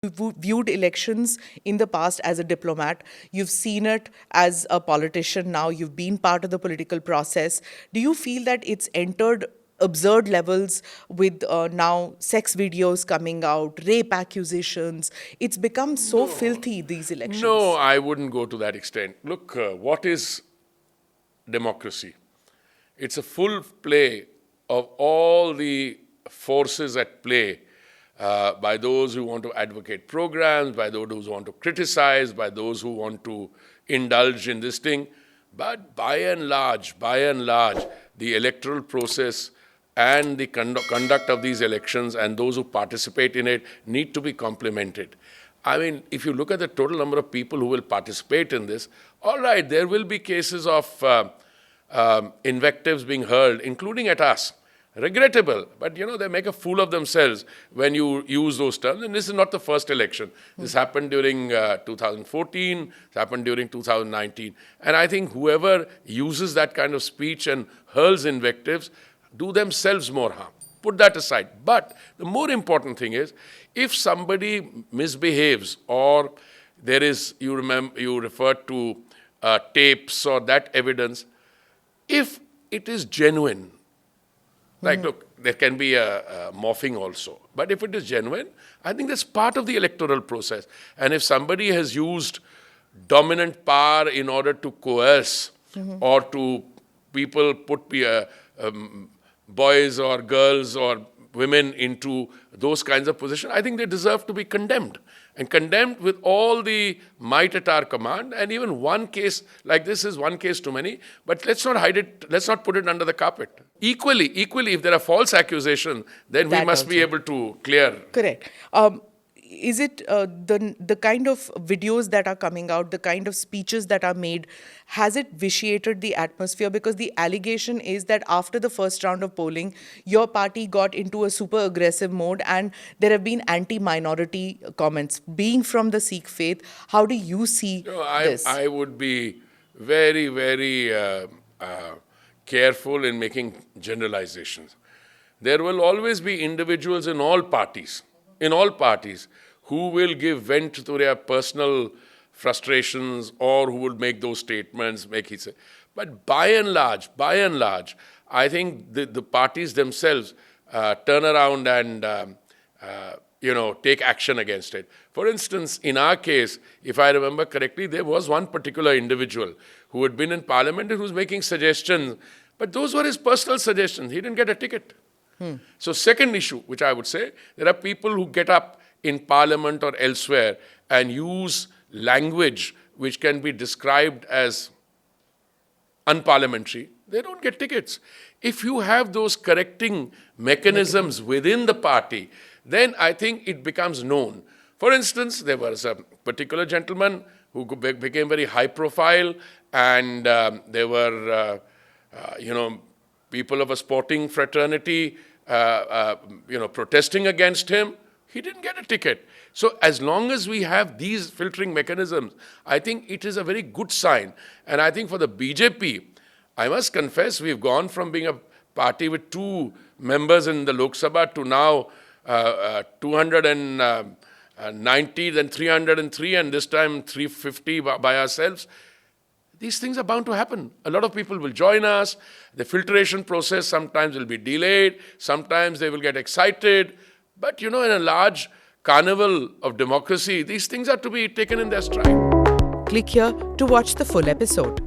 You've viewed elections in the past as a diplomat. You've seen it as a politician now. You've been part of the political process. Do you feel that it's entered absurd levels with now sex videos coming out, rape accusations? It's become so filthy, these elections. No, I wouldn't go to that extent. Look, what is democracy? It's a full play of all the forces at play by those who want to advocate programs, by those who want to criticize, by those who want to indulge in this thing. But by and large, the electoral process and the conduct of these elections and those who participate in it need to be complemented. I mean, if you look at the total number of people who will participate in this, all right, there will be cases of invectives being hurled, including at us. Regrettable, but they make a fool of themselves when you use those terms. And this is not the first election. This happened during 2014, it happened during 2019. And I think whoever uses that kind of speech and hurls invectives do themselves more harm. Put that aside. But the more important thing is, if somebody misbehaves or there is, you referred to tapes or that evidence, if it is genuine, like, look, there can be a morphing also. But if it is genuine, I think that's part of the electoral process. And if somebody has used dominant power in order to coerce or to put boys or girls or women into those kinds of positions, I think they deserve to be condemned. And condemned with all the might at our command. And even one case like this is one case too many. But let's not hide it. Let's not put it under the carpet. Equally, if there are false accusations, then we must be able to clear. Correct. Is it the kind of videos that are coming out, the kind of speeches that are made, has it vitiated the atmosphere? Because the allegation is that after the first round of polling, your party got into a super aggressive mode and there have been anti-minority comments. Being from the Sikh faith, how do you see this? I would be very, very careful in making generalizations. There will always be individuals in all parties, who will give vent to their personal frustrations or who will make those statements, But by and large, I think the parties themselves turn around and, take action against it. For instance, in our case, if I remember correctly, there was one particular individual who had been in parliament and who was making suggestions, but those were his personal suggestions. He didn't get a ticket. So second issue, which I would say, there are people who get up in parliament or elsewhere and use language which can be described as unparliamentary. They don't get tickets. If you have those correcting mechanisms within the party, then I think it becomes known. For instance, there was a particular gentleman who became very high profile, and there were, people of a sporting fraternity protesting against him. He didn't get a ticket. So as long as we have these filtering mechanisms, I think it is a very good sign. And I think for the BJP, I must confess, we've gone from being a party with 2 members in the Lok Sabha to now 290, then 303, and this time 350 by ourselves. These things are bound to happen. A lot of people will join us. The filtration process sometimes will be delayed. Sometimes they will get excited. But, in a large carnival of democracy, these things are to be taken in their stride. Click here to watch the full episode.